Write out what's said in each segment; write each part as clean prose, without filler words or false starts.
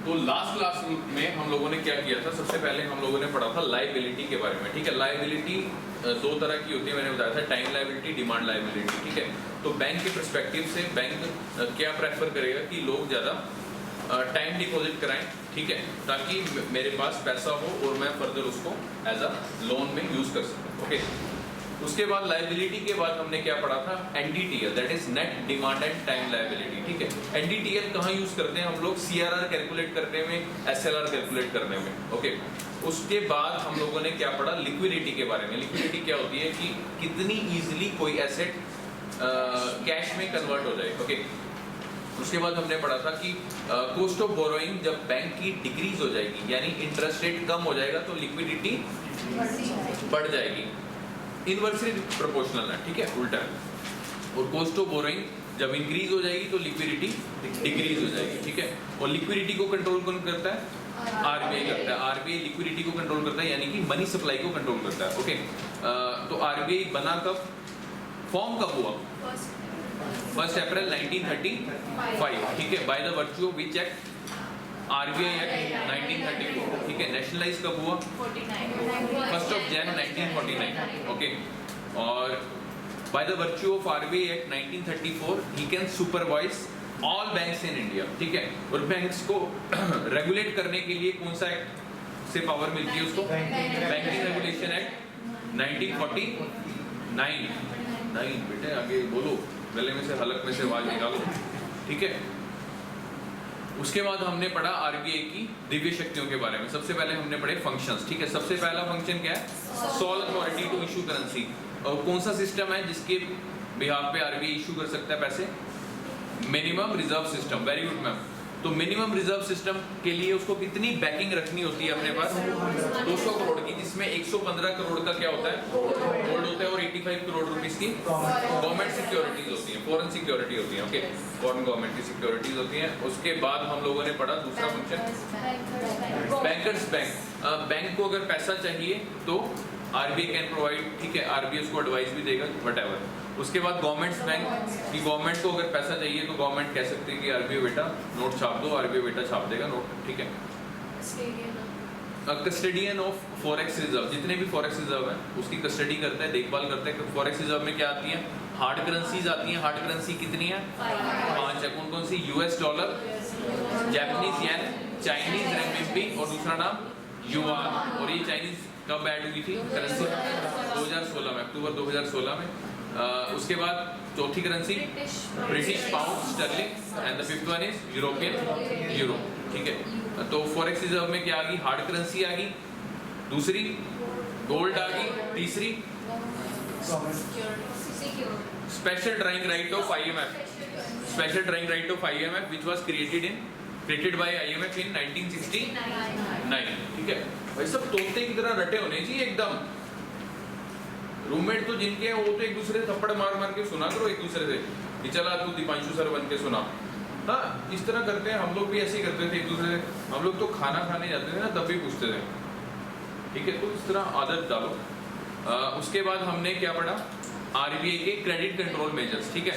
तो last class में हम लोगों ने क्या किया था, सबसे पहले हम लोगों ने पढ़ा था लायबिलिटी के बारे में। ठीक है, लायबिलिटी दो तरह की होती है, मैंने बताया था, टाइम लायबिलिटी, डिमांड लायबिलिटी। ठीक है, तो बैंक के पर्सपेक्टिव से बैंक क्या प्रेफर करेगा कि लोग ज़्यादा टाइम डिपॉजिट कराएं, ठीक है, ताकि मेरे पास पैसा हो और मैं फर्दर उसको एज अ लोन में यूज़ कर सकूँ। ओके, उसके बाद लायबिलिटी के बाद हमने क्या पढ़ा था, NDTL, that is net demand and time liability. ठीक है, एनडीटीएल कहाँ यूज करते हैं हम लोग, सीआरआर कैलकुलेट करने में, एसएलआर कैलकुलेट करने में। ओके, उसके बाद हम लोगों ने क्या पढ़ा, लिक्विडिटी के बारे में। लिक्विडिटी क्या होती है कि कितनी इजीली कोई एसेट कैश में कन्वर्ट हो जाए। ओके, उसके बाद हमने पढ़ा था कि कॉस्ट ऑफ बोरोइंग जब बैंक की डिक्रीज हो जाएगी, यानी इंटरेस्ट रेट कम हो जाएगा, तो लिक्विडिटी बढ़ जाएगी। इनवर्सली प्रोपोर्शनल है, ठीक है, उल्टा है। और कॉस्ट ऑफ बोरोइंग जब इंक्रीज हो जाएगी तो लिक्विडिटी डिक्रीज हो जाएगी। ठीक है, और लिक्विडिटी को कंट्रोल कौन करता है, आरबीआई करता है। आरबीआई लिक्विडिटी को कंट्रोल करता है, यानी कि मनी सप्लाई को कंट्रोल करता है। ओके, तो आरबीआई बना कब, फॉर्म कब हुआ, 1 अप्रैल 1935। ठीक है, by the virtue of which act, RBI act 1934। ठीक है, नेशनलाइज कब हुआ, 1 जनवरी 1949। ओके, और by the virtue of RBI act 1934 he can supervise all banks in India. ठीक है, और बैंक्स को रेगुलेट करने के लिए कौन सा एक्ट से पावर मिलती है उसको, बैंकिंग रेगुलेशन एक्ट 1949। बेटे आगे बोलो, गले में से हलक में से आवाज निकालो। ठीक है, उसके बाद हमने पढ़ा आरबीआई की दिव्य शक्तियों के बारे में। सबसे पहले हमने पढ़े फंक्शंस। ठीक है, सबसे पहला फंक्शन क्या है, sole authority to issue currency. और कौन सा सिस्टम है जिसके बिहाफ पे आरबीआई इशू कर सकता है पैसे, minimum reserve system. Very good ma'am. तो मिनिमम रिजर्व सिस्टम के लिए उसको कितनी बैकिंग रखनी होती है अपने पास, 200 करोड़ की, जिसमें 115 करोड़ का क्या होता है, गोल्ड होता है, और 85 करोड़ रुपीस की गवर्नमेंट सिक्योरिटीज होती हैं, फॉरेन सिक्योरिटी होती है। ओके, फॉरेन गवर्नमेंट की सिक्योरिटीज होती हैं। उसके बाद हम लोगों ने पढ़ा दूसरा फंक्शन, बैंकर्स बैंक। बैंक को अगर पैसा चाहिए तो आरबीआई कैन प्रोवाइड। ठीक है, आरबीआई उसको एडवाइस भी देगा, व्हाटएवर। उसके बाद गवर्नमेंट्स बैंक की, गवर्नमेंट को अगर पैसा चाहिए तो गवर्नमेंट कह सकती है कि आरबीआई बेटा नोट छाप दो, आरबीआई बेटा छाप देगा नोट। ठीक है, कस्टडियन ऑफ फॉरेक्स रिजर्व, जितने भी फॉरेक्स रिजर्व है उसकी कस्टडी करता है, देखभाल करता है। फॉरेक्स रिजर्व में क्या आती है, हार्ड करेंसीज आती हैं। हार्ड करेंसी कितनी है, 5 है। कौन कौन सी, US dollar, Japanese yen, Chinese renminbi, और दूसरा नाम युआन। और ये चाइनीज कब ऐड हुई थी करेंसी, 2016 में, अक्टूबर 2016 में। उसके बाद चौथी currency British pound sterling, and the fifth one is European euro. ठीक है, तो फॉरेक्स रिजर्व में क्या आ गई, हार्ड करेंसी आ गई, दूसरी गोल्ड आ गई, तीसरी special drawing right of IMF, special drawing right of IMF which was created by IMF in 1969। ठीक है, भाई सब तोते की तरह रटे होने चाहिए एकदम। रूममेट तो जिनके हैं वो तो एक दूसरे से थप्पड़ मार मार के सुना करो एक दूसरे से कि चला तू दीपांशु सर बन के सुना। हाँ, इस तरह करते हैं हम लोग भी, ऐसे ही करते थे एक दूसरे से। हम लोग तो खाना खाने जाते थे ना, तब भी पूछते थे। ठीक है, तो इस तरह आदत डालो। उसके बाद हमने क्या पढ़ा, आरबीआई के क्रेडिट कंट्रोल मेजर्स। ठीक है,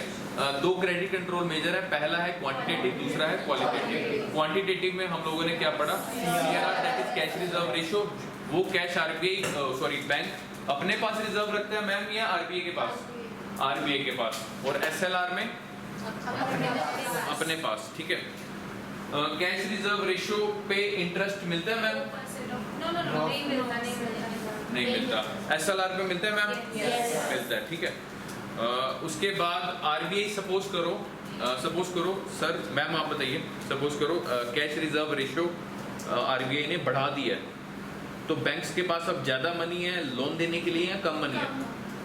2 क्रेडिट कंट्रोल मेजर है, पहला है क्वांटिटेटिव, दूसरा है क्वालिटेटिव। क्वांटिटेटिव में हम लोगों ने क्या पढ़ा, CRR, that is cash reserve ratio. वो कैश आरबीआई बैंक अपने पास रिजर्व रखता है मैम, या आरबीआई के पास, आरबीआई के पास। और एसएलआर में अपने पास। ठीक है, कैश रिजर्व रेशियो पे इंटरेस्ट मिलता है मैम, नहीं मिलता। एसएलआर पे मिलता है मैम, मिलता है। ठीक है, उसके बाद आरबीआई सपोज करो सर, मैम आप बताइए, सपोज करो कैश रिजर्व रेशियो आरबीआई ने बढ़ा दिया है, तो बैंक्स के पास अब ज्यादा मनी है लोन देने के लिए या कम मनी है,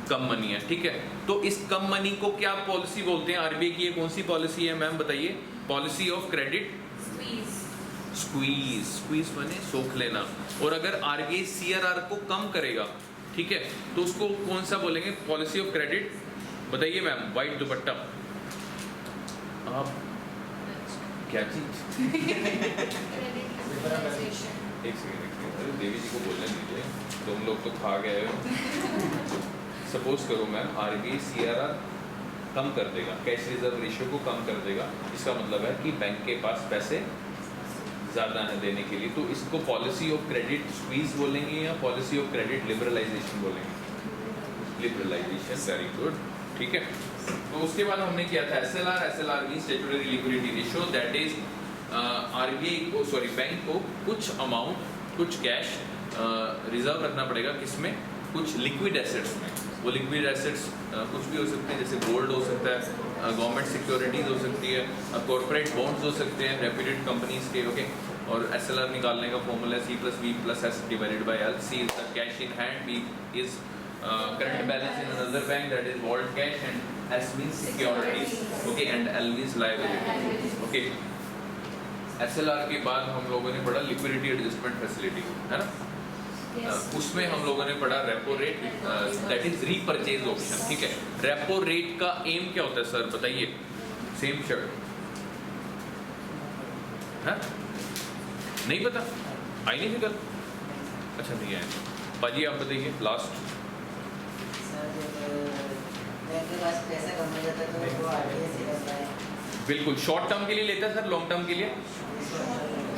कम मनी है। ठीक है, तो इस कम मनी को क्या पॉलिसी बोलते हैं आरबीआई की, ये कौन सी पॉलिसी है मैम बताइए, policy of credit squeeze. Squeeze माने सोख लेना। और अगर आरबीआई सीआरआर को कम करेगा, ठीक है, तो उसको कौन सा बोलेंगे, पॉलिसी ऑफ क्रेडिट, बताइए मैम। व्हाइट दुपट्टा, आप क्या चीज एक सेकंड, अरे देवी जी को बोलने दीजिए, तुम लोग तो खा गए हो। सपोज करो मैम आरबीआई सीआरआर कम कर देगा, कैश रिजर्व रेशियो को कम कर देगा, इसका मतलब है कि बैंक के पास पैसे ज़्यादा है देने के लिए, तो इसको पॉलिसी ऑफ क्रेडिट स्क्वीज बोलेंगे या पॉलिसी ऑफ क्रेडिट लिबरलाइजेशन बोलेंगे? लिबरलाइजेशन, वेरी गुड, ठीक है। तो उसके बाद हमने किया था SLR। SLR mean statutory liquidity ratio, that is RBI को, सॉरी बैंक को कुछ अमाउंट, कुछ कैश रिजर्व रखना पड़ेगा, किसमें? कुछ लिक्विड एसेट्स में। वो लिक्विड एसेट्स कुछ भी हो सकते हैं, जैसे गोल्ड हो सकता है, गवर्नमेंट सिक्योरिटीज हो सकती है, कॉर्पोरेट बॉन्ड्स हो सकते हैं रेप्यूटेड कंपनीज के, ओके। और SLR निकालने का formula C+V+S divided by L। C is the cash in hand, B is current balance in another bank, that is vault cash, and S means securities, okay, and L means liability, okay। SLR के बाद हम लोगों ने पढ़ा liquidity adjustment facility, है ना? उसमें हम लोगों ने पढ़ा repo rate, that is repurchase option, ठीक है। रेपो रेट का एम क्या होता है सर, बताइए? सेम शर्ट है? नहीं पता? आई नहीं फिकर? अच्छा नहीं आया। पाजी आप बताइए लास्ट। बिल्कुल, शॉर्ट टर्म के लिए लेता है सर, लॉन्ग टर्म के लिए?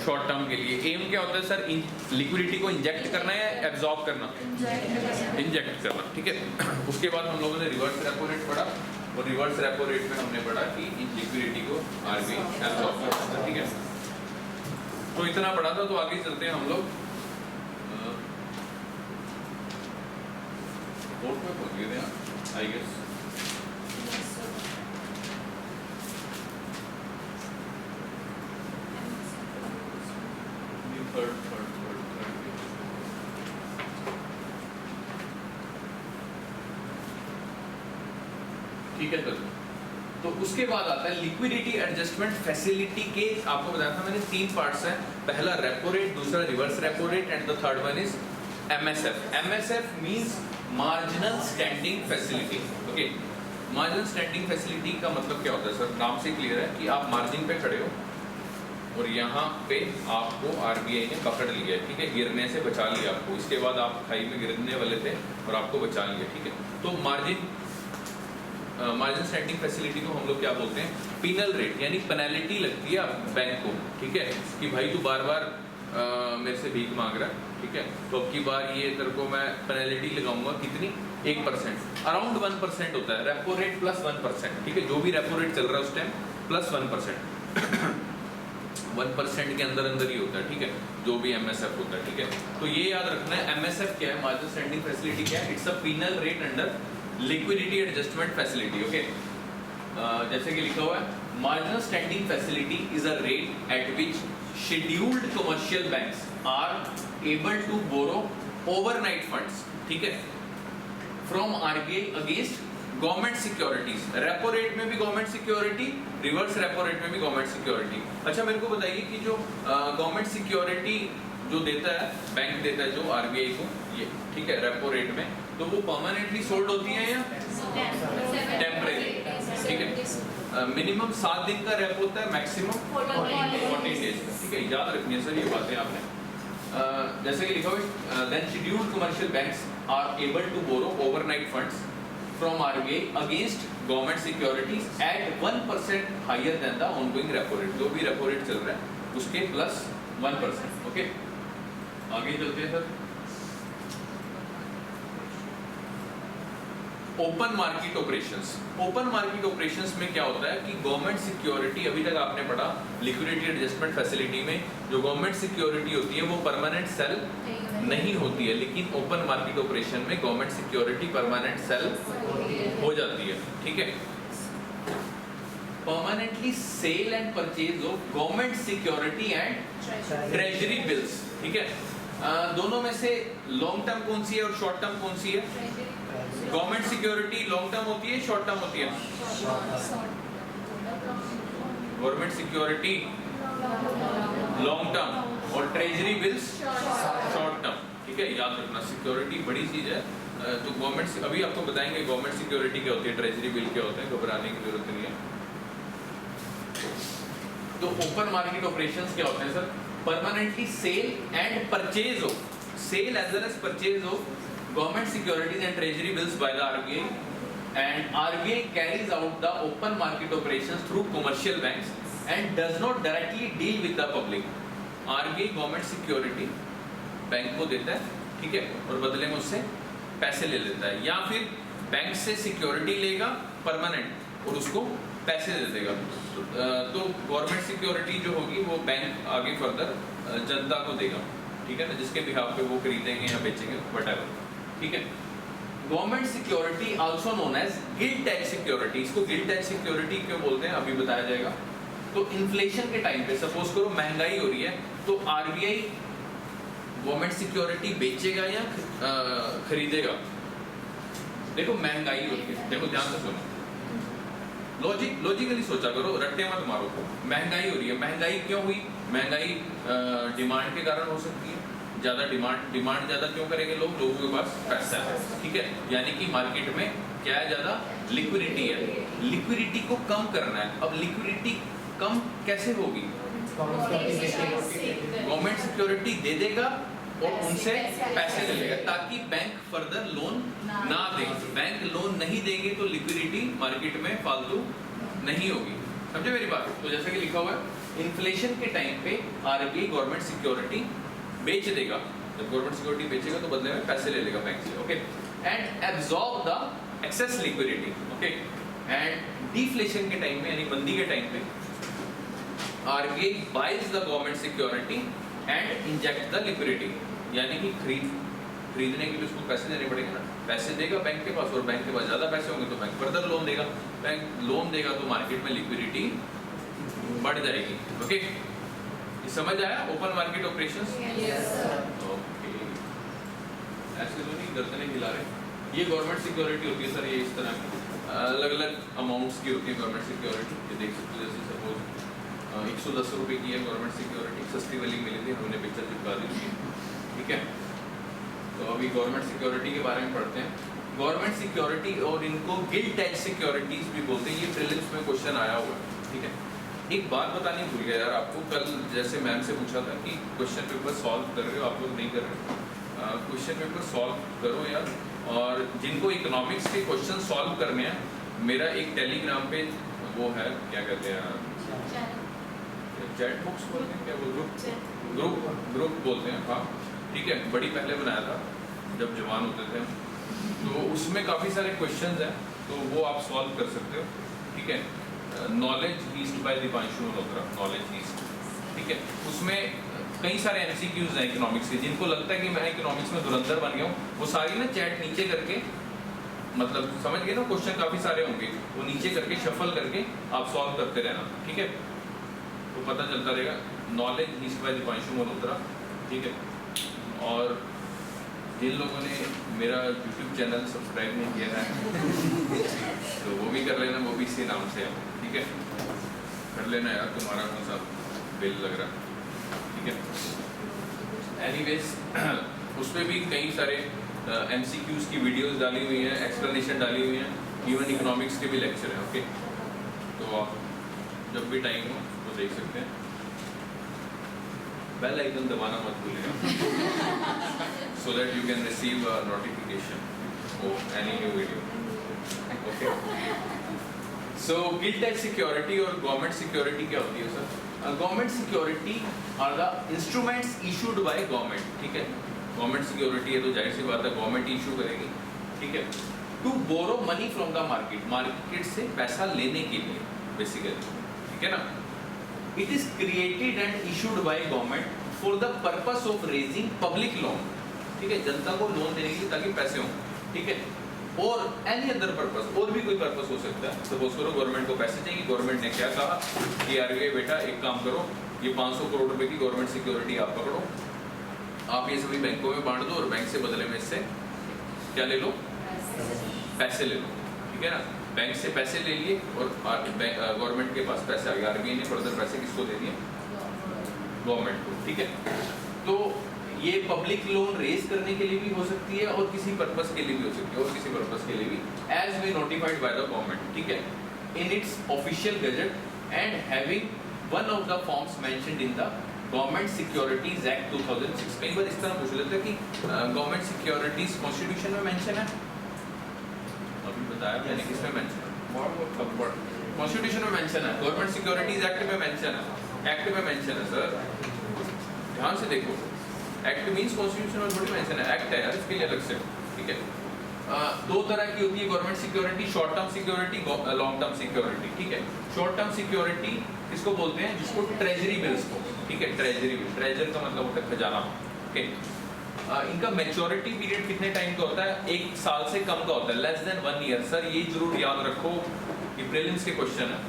शॉर्ट टर्म के लिए एम क्या होता है सर? लिक्विडिटी को इंजेक्ट करना है या एब्जॉर्ब करना? इंजेक्ट करना, ठीक है। उसके बाद हम लोगों ने रिवर्स रेपो रेट पढ़ा, और रिवर्स रेपो रेट में हमने पढ़ा कि लिक्विडिटी को RBI एब्जॉर्ब करता है, ठीक है। तो इतना पढ़ा था, तो आगे चलते हैं हम लोग। फोर्थ में पहुंच गए थे आई गेस। ठीक है सर। तो उसके बाद आता है लिक्विडिटी एडजस्टमेंट फैसिलिटी के, आपको बताया था मैंने 3 पार्ट्स हैं। पहला रेपो रेट, दूसरा reverse repo rate, and the third one is MSF। MSF means marginal standing facility, okay. Marginal standing facility का मतलब क्या होता है सर? नाम से क्लियर है कि आप मार्जिन पे खड़े हो और यहाँ पे आपको RBI ने पकड़ लिया, ठीक है, गिरने से बचा लिया आपको। इसके बाद आप खाई में गिरने वाले थे और आपको बचा लिया, ठीक है। तो मार्जिन स्टैंडिंग फैसिलिटी को हम लोग क्या बोलते हैं? पिनल रेट, यानी पेनल्टी लगती है बैंक को, ठीक है, कि भाई तू बार बार मेरे से भीख मांग रहा है, ठीक है, तो अब की बार ये तेरे को मैं पेनल्टी लगाऊंगा, कितनी? 1%, अराउंड 1% होता है। रेपो रेट प्लस 1%, ठीक है, जो भी रेपो रेट चल रहा है उस टाइम प्लस 1%। 1% के अंदर अंदर ही होता है, ठीक है, जो भी MSF होता है, ठीक है। तो ये याद रखना है, MSF क्या है, मार्जिन स्टैंडिंग फैसिलिटी क्या है? It's a penal rate under liquidity adjustment facility, okay. जैसे कि लिखा हुआ है, marginal standing facility is a rate at which scheduled commercial banks are able to borrow overnight funds, ठीक है, from RBI against government securities. Repo rate में भी government security, reverse repo rate में भी गवर्नमेंट सिक्योरिटी। अच्छा मेरे को बताइए कि जो गवर्नमेंट सिक्योरिटी जो देता है, बैंक देता है जो RBI को, ये ठीक है, रेपो रेट में, तो वो परमानेंटली सोल्ड होती है या टेम्परेरी, ठीक है। मिनिमम 7 दिन का रेपो होता है, मैक्सिमम 14 डेज का, ठीक है, याद रखनी है सर ये बातें आपने। जैसे कि लिखा हुआ, then scheduled commercial banks are able to borrow overnight funds from RBI against government securities at 1% higher than the ongoing repo rate। जो भी रेपो रेट चल रहा है उसके प्लस 1%, ओके। आगे चलते हैं sir. Open market operations. Open market operations में क्या होता है कि गवर्नमेंट सिक्योरिटी, अभी तक आपने पढ़ा लिक्विडिटी एडजस्टमेंट फैसिलिटी में जो गवर्नमेंट सिक्योरिटी होती है वो परमानेंट सेल नहीं होती है, लेकिन ओपन मार्केट ऑपरेशन में गवर्नमेंट सिक्योरिटी परमानेंट सेल हो जाती है, ठीक है। Permanently sale and purchase of government security and treasury bills, ठीक है। दोनों में से लॉन्ग टर्म कौन सी है और शॉर्ट टर्म कौन सी है? गवर्नमेंट सिक्योरिटी लॉन्ग टर्म होती है, शॉर्ट टर्म होती है? गवर्नमेंट सिक्योरिटी लॉन्ग टर्म और ट्रेजरी बिल्स शॉर्ट टर्म, ठीक है, याद रखना। सिक्योरिटी बड़ी चीज है, तो गवर्नमेंट, अभी आपको बताएंगे गवर्नमेंट सिक्योरिटी क्या होती है, ट्रेजरी बिल क्या होते हैं, घबराने की जरूरत नहीं है। तो ओपन मार्केट ऑपरेशंस क्या होते हैं sir? Permanently sale and purchase of, sale as well as purchase of government securities and treasury bills by the RBI, and RBI carries out the open market operations through commercial banks and does not directly deal with the public. RBI government security bank को देता है, ठीक है, और बदले में उससे पैसे ले लेता है, या फिर बैंक से सिक्योरिटी लेगा परमानेंट और उसको पैसे दे देगा। तो गवर्नमेंट सिक्योरिटी जो होगी वो बैंक आगे फर्दर जनता को देगा, ठीक है ना, जिसके बिहाफ पे वो खरीदेंगे या बेचेंगे व्हाटएवर, ठीक है। Government security also known as gilt edge security. इसको गिल्ट एज सिक्योरिटी क्यों बोलते हैं अभी बताया जाएगा। तो इन्फ्लेशन के टाइम पे सपोज करो महंगाई हो रही है, तो आरबीआई गवर्नमेंट सिक्योरिटी बेचेगा या खरीदेगा। देखो महंगाई हो रही है, देखो ध्यान से सुनो, लॉजिकली सोचा करो, रट्टे मत मारो। महंगाई हो रही है, महंगाई क्यों हुई? महंगाई डिमांड के कारण हो सकती है। ज्यादा डिमांड ज्यादा क्यों करेंगे लोग? लोगों के पास पैसा है, ठीक है, यानी कि मार्केट में क्या है, ज्यादा लिक्विडिटी है, लिक्विडिटी को कम करना है। अब लिक्विडिटी कम कैसे होगी? गवर्नमेंट सिक्योरिटी दे देगा और उनसे पैसे ले लेगा ताकि बैंक फर्दर लोन ना दे। बैंक लोन नहीं देंगे तो लिक्विडिटी मार्केट में फालतू नहीं होगी, समझे मेरी बात? तो जैसा कि लिखा हुआ है, इन्फ्लेशन के टाइम पे आरबीआई गवर्नमेंट सिक्योरिटी बेच देगा। जब गवर्नमेंट सिक्योरिटी बेचेगा तो बदले में पैसे ले लेगा बैंक से, okay, and absorb the excess liquidity, okay. And deflation के टाइम में यानी मंदी के टाइम पे RBI buys the government security and inject the liquidity, यानी कि खरीदने के लिए उसको पैसे देने पड़ेंगे ना, पैसे देगा बैंक के पास और बैंक के पास ज्यादा पैसे होंगे तो बैंक फर्दर लोन देगा, बैंक लोन देगा तो मार्केट में लिक्विडिटी बढ़ जाएगी, ओके। ये समझ आया ओपन मार्केट ऑपरेशंस? ओके, ऐसे तो नहीं गर्दनें हिला रहे। ये गवर्नमेंट सिक्योरिटी होती है सर, ये इस तरह की अलग अलग अमाउंट्स की होती है गवर्नमेंट सिक्योरिटी। ये देख सकते हो, जैसे सपोज 110 रुपये की है गवर्नमेंट सिक्योरिटी, सस्ती वाली मिली थी, हमने पिक्चर चिपका दी थी, ठीक है। तो अभी गवर्नमेंट सिक्योरिटी के बारे में पढ़ते हैं। गवर्नमेंट सिक्योरिटी और इनको गिल्ट एज सिक्योरिटीज भी बोलते हैं। ये प्रीलिम्स में क्वेश्चन आया हुआ है, ठीक है। एक बात बतानी भूल गया यार आपको, कल जैसे मैम से पूछा था कि क्वेश्चन पेपर सॉल्व कर रहे हो, आप लोग नहीं कर रहे, क्वेश्चन पेपर सॉल्व करो यार। और जिनको इकोनॉमिक्स के क्वेश्चन सॉल्व करने हैं, मेरा एक टेलीग्राम पे वो है, क्या कहते हैं, चैट बॉक्स बोलते हैं, क्या बोल, ग्रुप बोलते हैं, हाँ ठीक है। बड़ी पहले बनाया था जब जवान होते थे, तो उसमें काफ़ी सारे क्वेश्चंस हैं, तो वो आप सॉल्व कर सकते हो, ठीक है। Knowledge east by Deepanshu Malhotra, knowledge east, ठीक है। उसमें कई सारे एमसीक्यूज हैं इकोनॉमिक्स के, जिनको लगता है कि मैं इकोनॉमिक्स में धुरंधर बन गया हूँ, वो सारी ना चैट नीचे करके, मतलब समझ गए ना, क्वेश्चन काफ़ी सारे होंगे, वो नीचे करके शफल करके आप सॉल्व करते रहना, ठीक है, तो पता चलता रहेगा। Knowledge east by Deepanshu Malhotra, ठीक है। और जिन लोगों ने मेरा YouTube चैनल सब्सक्राइब नहीं किया है तो वो भी कर लेना, वो भी इसी नाम से है, ठीक है, कर लेना यार, तुम्हारा कौन सा बिल लग रहा है, ठीक है। एनीवेज उस पर भी कई सारे MCQs की वीडियोस डाली हुई हैं, एक्सप्लेनेशन डाली हुई हैं, इवन इकोनॉमिक्स के भी लेक्चर हैं, ओके। तो आप जब भी टाइम हो तो देख सकते हैं। बेल आइकन दबाना मत भूलिएगा so that you can receive a notification of any new video, okay। So gilt edge security और government security क्या होती है sir? Government security are the instruments issued by government, ठीक है। Government security है तो जाहिर सी बात है गवर्नमेंट इशू करेगी, ठीक है, to borrow money from the market, market से पैसा लेने के लिए बेसिकली, ठीक है ना। It is created and issued by government for the purpose of raising public loan, ठीक है, जनता को लोन देने के लिए ताकि पैसे हों, ठीक है। और एनी अदर पर्पस, और भी कोई पर्पस हो सकता है। सपोज करो गवर्नमेंट को पैसे चाहिए, गवर्नमेंट ने क्या कहा कि आरबीआई बेटा एक काम करो, ये 500 करोड़ रुपए की गवर्नमेंट सिक्योरिटी आप पकड़ो, आप ये सभी बैंकों में बांट दो और बैंक से बदले में इससे क्या ले लो, पैसे ले लो, ठीक है ना। बैंक से पैसे ले लिए और गवर्नमेंट के पास पैसे आ गए, आरबीआई ने फर्दर पैसे किसको दे दिए, गवर्नमेंट को, ठीक है। तो ये पब्लिक लोन रेज करने के लिए भी हो सकती है और किसी पर्पस के लिए भी हो सकती है, और किसी पर्पस के लिए भी, as be notified by the government, ठीक है, in its official gazette and having one of the forms mentioned in the government securities act 2006। कई बार इस तरह पूछ लेते हैं कि गवर्नमेंट सिक्योरिटीज कॉन्स्टिट्यूशन में मेंशन है, अभी बताया मैंने किसमें मेंशन है, कॉन्स्टिट्यूशन में मेंशन है, गवर्नमेंट सिक्योरिटीज एक्ट में मेंशन है, एक्ट में मेंशन है सर, ध्यान से देखो, एक्ट मीन्स कॉन्स्टिट्यूशन में थोड़ी मेंशन है, एक्ट है यार इसके लिए अलग से, ठीक है। दो तरह की होती है government security, short term security, long term security, ठीक है। शॉर्ट टर्म सिक्योरिटी किसको बोलते हैं, जिसको ट्रेजरी बिल्स को, ठीक है, ट्रेजरी बिल, ट्रेजर का मतलब होता है खजाना, ओके। इनका मैच्योरिटी पीरियड कितने टाइम का होता है, 1 साल से कम का होता है, लेस देन 1 ईयर। सर ये जरूर याद रखो, ये प्रीलिम्स के क्वेश्चन है।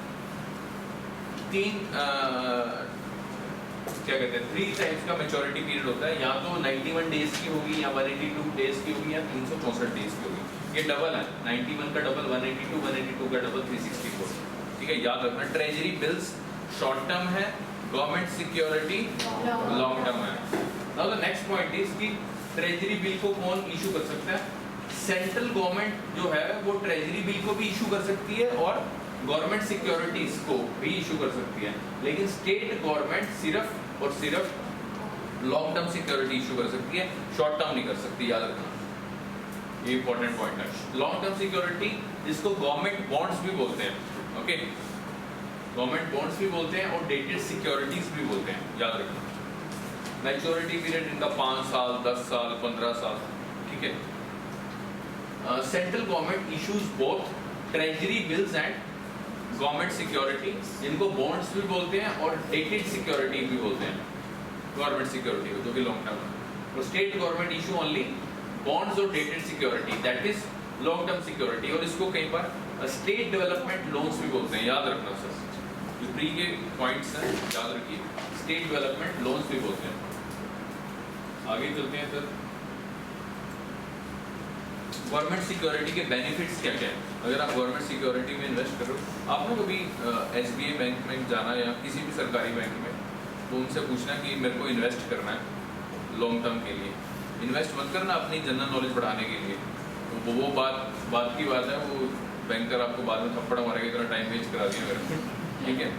क्या कहते हैं, 3 टाइम्स का मैच्योरिटी पीरियड होता है, या तो 91 डेज की होगी, या 182 डेज की होगी, या 364 डेज की होगी। ये डबल है, 91 का डबल 182, 182 का डबल 364, ठीक है, याद रखना। ट्रेजरी बिल्स शॉर्ट टर्म है, गवर्नमेंट सिक्योरिटी लॉन्ग टर्म है। Now the next point is कि ट्रेजरी बिल को कौन इशू कर सकता है, सेंट्रल गवर्नमेंट जो है वो ट्रेजरी बिल को भी इशू कर सकती है और गवर्नमेंट सिक्योरिटीज को भी इशू कर सकती है, लेकिन स्टेट गवर्नमेंट सिर्फ और सिर्फ लॉन्ग टर्म सिक्योरिटी इशू कर सकती है, शॉर्ट टर्म नहीं कर सकती, याद रखना, ये इंपॉर्टेंट पॉइंट है। लॉन्ग टर्म सिक्योरिटी जिसको गवर्नमेंट बॉन्ड्स भी बोलते हैं, ओके, गवर्नमेंट बॉन्ड्स भी बोलते हैं और डेटेड सिक्योरिटीज भी बोलते हैं, याद रखना। मैच्योरिटी पीरियड इनका 5 साल, 10 साल, 15 साल, ठीक है। Central government issues both treasury bills and government security, जिनको बॉन्ड्स भी बोलते हैं और डेटेड सिक्योरिटी भी बोलते हैं, गवर्नमेंट सिक्योरिटी जो कि लॉन्ग टर्म है। और state government issue only bonds और dated security, that is long term security, और इसको कई बार स्टेट डेवलपमेंट लोन्स भी बोलते हैं, याद रखना सर, जो प्री के पॉइंट्स हैं याद रखिए, स्टेट डेवलपमेंट लोन्स भी बोलते हैं। आगे चलते हैं सर, गवर्नमेंट सिक्योरिटी के बेनिफिट्स क्या क्या है। अगर आप गवर्नमेंट सिक्योरिटी में इन्वेस्ट करो, आपने कभी SBI बैंक में जाना या किसी भी सरकारी बैंक में, तो उनसे पूछना कि मेरे को इन्वेस्ट करना है लॉन्ग टर्म के लिए, इन्वेस्ट मत करना अपनी जनरल नॉलेज बढ़ाने के लिए, तो वो बात की बात है, वो बैंकर आपको बाद में थप्पड़ मारेगा, इतना टाइम वेस्ट करा दिया मेरा, ठीक है।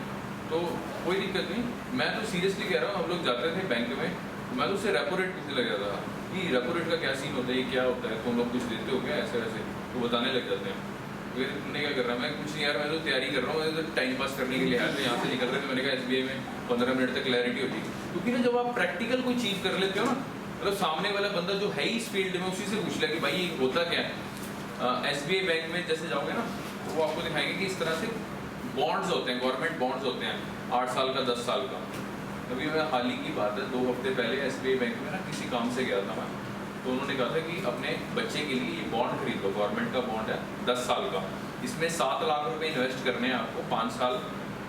तो कोई दिक्कत नहीं, मैं तो सीरियसली कह रहा हूँ, हम लोग जाते थे बैंक में, मैं तो उससे रेपो रेट पूछने लग जाता था कि रेपो रेट का क्या सीन होता है, ये क्या होता है, तुम लोग कुछ देते हो क्या, ऐसे वैसे, तो बताने लग जाते हैं। फिर तुमने क्या कर रहा है, मैं कुछ नहीं यार, मैं तो तैयारी कर रहा हूँ, मैं तो टाइम पास करने के लिए आया, तो यहाँ से निकल रहे थे, मैंने कहा SBI में 15 मिनट तक क्लैरिटी होती है, क्योंकि ना जब आप प्रैक्टिकल कोई चीज़ कर लेते हो ना, मतलब सामने वाला बंदा जो है इस फील्ड में, उसी से पूछ लिया कि भाई ये होता क्या है। SBI बैंक में जैसे जाओगे ना, तो वो आपको दिखाएंगे कि इस तरह से बॉन्ड्स होते हैं, गवर्नमेंट बॉन्ड्स होते हैं, 8 साल का, 10 साल का। अभी मैं हाल ही की बात है, 2 हफ्ते पहले SBI बैंक में ना किसी काम से गया था मैं, तो उन्होंने कहा था कि अपने बच्चे के लिए ये बॉन्ड खरीद लो, गवर्नमेंट का बॉन्ड है 10 साल का, इसमें 7 लाख रुपए इन्वेस्ट करने हैं आपको 5 साल,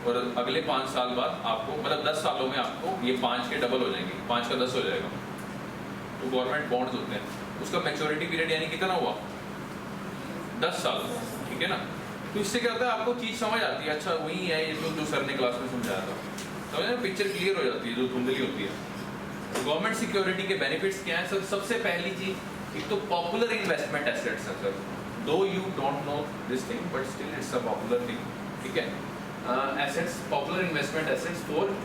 और अगले 5 साल बाद आपको, मतलब 10 सालों में आपको ये 5 के डबल हो जाएंगे, 5 का 10 हो जाएगा। तो गवर्नमेंट बॉन्ड्स होते हैं, उसका मैच्योरिटी पीरियड यानी कितना हुआ, 10 साल, ठीक है ना। तो इससे क्या होता है, आपको चीज़ समझ आती है, अच्छा वही है ये जो सर ने क्लास में समझाया था, समझ ना, पिक्चर क्लियर हो जाती है जो धुंधली होती है। गवर्नमेंट सिक्योरिटी के बेनिफिट्स क्या हैं सर, सबसे पहली चीज, एक तो पॉपुलर इन्वेस्टमेंट एसेट्स है सर, दो you don't know this thing but still it's a popular thing, ठीक है। Assets, popular investment assets for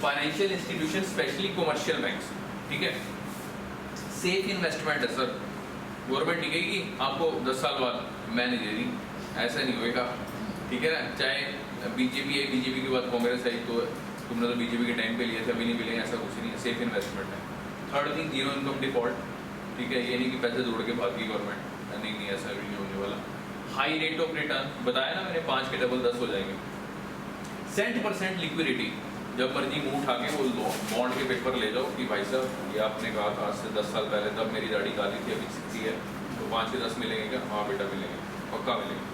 financial institution, specially commercial banks, ठीक है। सेफ इन्वेस्टमेंट है सर, गवर्नमेंट टिकेगी आपको 10 साल बाद, मैं नहीं दे रही, ऐसा नहीं होएगा, ठीक है ना। चाहे बीजेपी है, बीजेपी के बाद कांग्रेस आई, तो तुमने तो बीजेपी के टाइम पे लिया था, अभी नहीं मिलेंगे, ऐसा कुछ नहीं है, सेफ इन्वेस्टमेंट है। Third thing, zero income default, ठीक है, ये नहीं कि पैसे जोड़ के भाग गई गवर्नमेंट, नहीं ऐसा भी नहीं होने वाला। हाई रेट ऑफ रिटर्न, बताया ना मैंने, 5 के डबल 10 हो जाएंगे। 100% लिक्विडिटी, जब मर्जी मुंह उठा के वो बॉन्ड के पेपर ले जाओ कि भाई साहब ये आपने कहा था आज से 10 साल पहले, तब मेरी दाढ़ी काली थी, अभी सीखती है, तो 5 के 10 मिलेंगे क्या, हाँ बेटा मिलेंगे, पक्का मिलेंगे,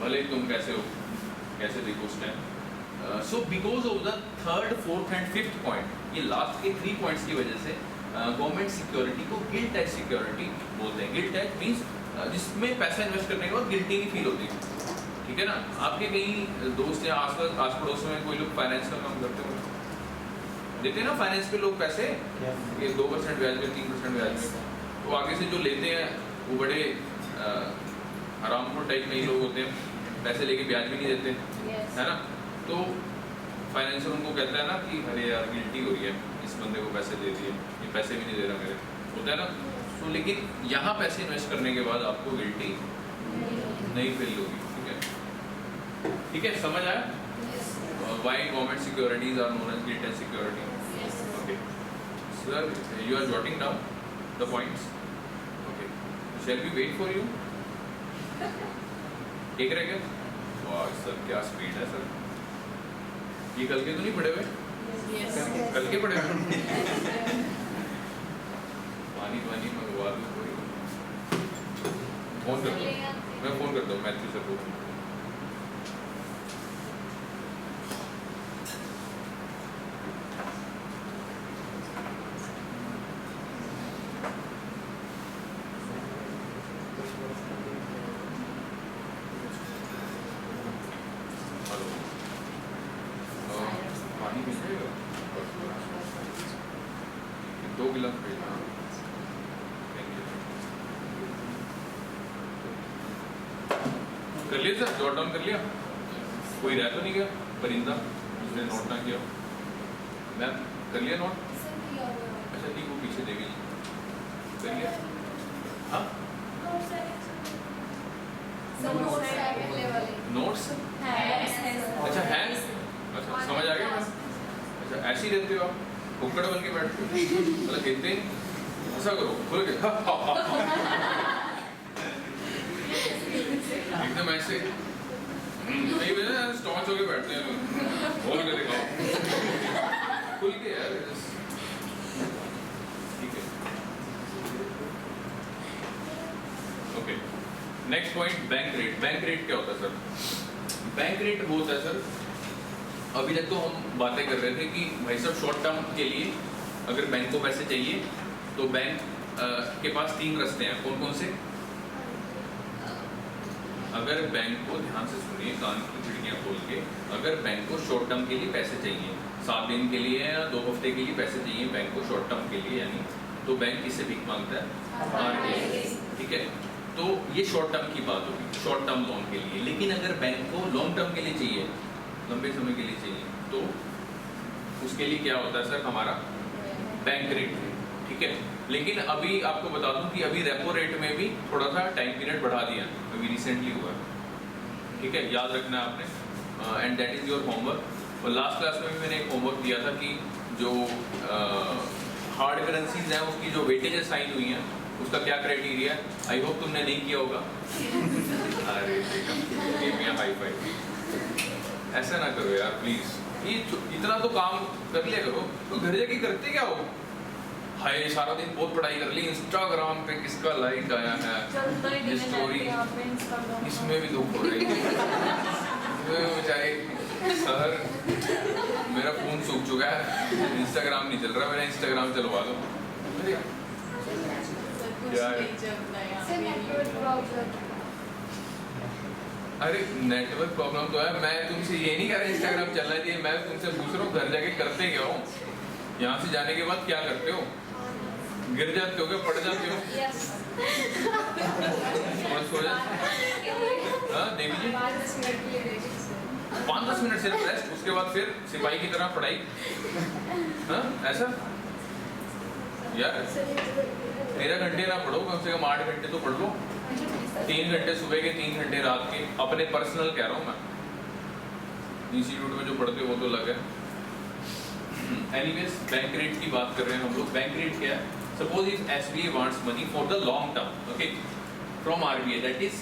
भले तुम कैसे हो, कैसे देखो उस time. So because of the third, fourth and fifth point, ये लास्ट के 3 पॉइंट्स की वजह से गवर्नमेंट सिक्योरिटी को गिल्ट टैक्स सिक्योरिटी बोलते हैं। गिल्ट टैक्स मीन्स जिसमें पैसा इन्वेस्ट करने के बाद गिल्टी नहीं फील होती, ठीक है ना। आपके कई दोस्त या आस पड़ोस में कोई लोग फाइनेंस का काम करते हो, देते हैं ना फाइनेंस पे लोग पैसे, ये 2% ब्याज में, 3% ब्याज में, तो आगे से जो लेते हैं वो बड़े हरामखोर टाइप में ही लोग होते हैं, पैसे लेके ब्याज भी नहीं देते, है ना। तो फाइनेंसर उनको कहता है ना कि अरे यार गिल्टी हो रही है, इस बंदे को पैसे दे दिए, ये पैसे भी नहीं दे रहा मेरे, होता है ना। तो लेकिन यहाँ पैसे इन्वेस्ट करने के बाद आपको गिल्टी नहीं फील होगी, ठीक है, ठीक है, समझ आया। Why government securities are known as gilt and security, okay. Sir, you are jotting down the points. Okay. Shall we wait for you? एक रह गया? वाह सर क्या स्पीड है सर। ये कल के तो नहीं पढ़े हुए? कल के पढ़े हुए? पानी मंगवा दो कोई। फोन कर दो, मैं फोन करता हूँ मैथ्यू सर को। पानी पीजिएगा? 2 गिलास पीना। कर लिया सर, जॉट डाउन कर लिया? कोई रह तो नहीं गया परिंदा जिसने नोट ना किया? मैम कर लिया नोट? अच्छा ठीक, वो पीछे देगी कर लिया? हाँ नोट्स अच्छा है, अच्छा समझ आ गया मैम। अच्छा ऐसे ही रहते हो आप, कुक्कड़ बन के बैठते हो, मतलब कहते हैं ऐसा करो बोल के एकदम ऐसे नहीं भैया स्टॉच होके बैठते हैं लोग, बोल के दिखाओ खुल के यार। ठीक है okay. Next point bank rate. Bank rate क्या होता है सर? बैंक रेट वो होता है सर, अभी तक तो हम बातें कर रहे थे कि भाई साहब शॉर्ट टर्म के लिए अगर बैंक को पैसे चाहिए तो बैंक के पास 3 रास्ते हैं। कौन कौन से? अगर बैंक को ध्यान से सुनिए, कान की खिड़कियां खोल के, अगर बैंक को शॉर्ट टर्म के लिए पैसे चाहिए, 7 दिन के लिए या 2 हफ्ते के लिए पैसे चाहिए बैंक को शॉर्ट टर्म के लिए, यानी तो बैंक किससे भीख मांगता है? RBI। ठीक है, तो ये शॉर्ट टर्म की बात होगी, शॉर्ट टर्म लोन के लिए। लेकिन अगर बैंक को लॉन्ग टर्म के लिए चाहिए, लंबे समय के लिए चाहिए, तो उसके लिए क्या होता है सर? हमारा बैंक रेट। ठीक है, लेकिन अभी आपको बता दूं कि अभी रेपो रेट में भी थोड़ा सा टाइम पीरियड बढ़ा दिया, अभी रिसेंटली हुआ। ठीक है, याद रखना है आपने, and that is your homework. और लास्ट क्लास में भी मैंने एक होमवर्क दिया था कि जो हार्ड करेंसीज हैं उसकी जो वेटेजेस साइन हुई हैं उसका क्या क्राइटेरिया है। आई होप तुमने नहीं किया होगा। अरे हाई फाई, ऐसा ना करो यार प्लीज, ये इतना तो काम कर लिया करो, तो घर जाके करते क्या हो? हाय सारा दिन बहुत पढ़ाई कर ली, इंस्टाग्राम पे किसका लाइक आया है, स्टोरी, इसमें भी दुख हो रही है बेचारे। सर मेरा फोन सूख चुका है, इंस्टाग्राम नहीं चल रहा, मेरा इंस्टाग्राम चलवा दो। अरे नेटवर्क प्रॉब्लम तो है, मैं तुमसे ये नहीं कह रहा इंस्टाग्राम चलना चाहिए, मैं तुमसे पूछ रहा हूँ घर जाके करते क्या हो? यहाँ से जाने के बाद क्या करते हो? गिर जाते हो क्या? पड़ जाते हो? सो जाते? हाँ देवी जी 5-10 मिनट सिर्फ रेस्ट, उसके बाद फिर सिपाही की तरह पढ़ाई। हाँ ऐसा यार 13 घंटे ना पढ़ो, कम से कम 8 घंटे तो पढ़ लो। 3 घंटे सुबह के, 3 घंटे रात के, अपने पर्सनल कह रहा हूँ मैं, इंस्टीट्यूट में जो पढ़ते हो वो तो अलग है। एनीवेज बैंक रेट की बात कर रहे हैं हम लोग। बैंक रेट क्या है? Suppose if SBI wants money for the long term, okay, from RBI, that is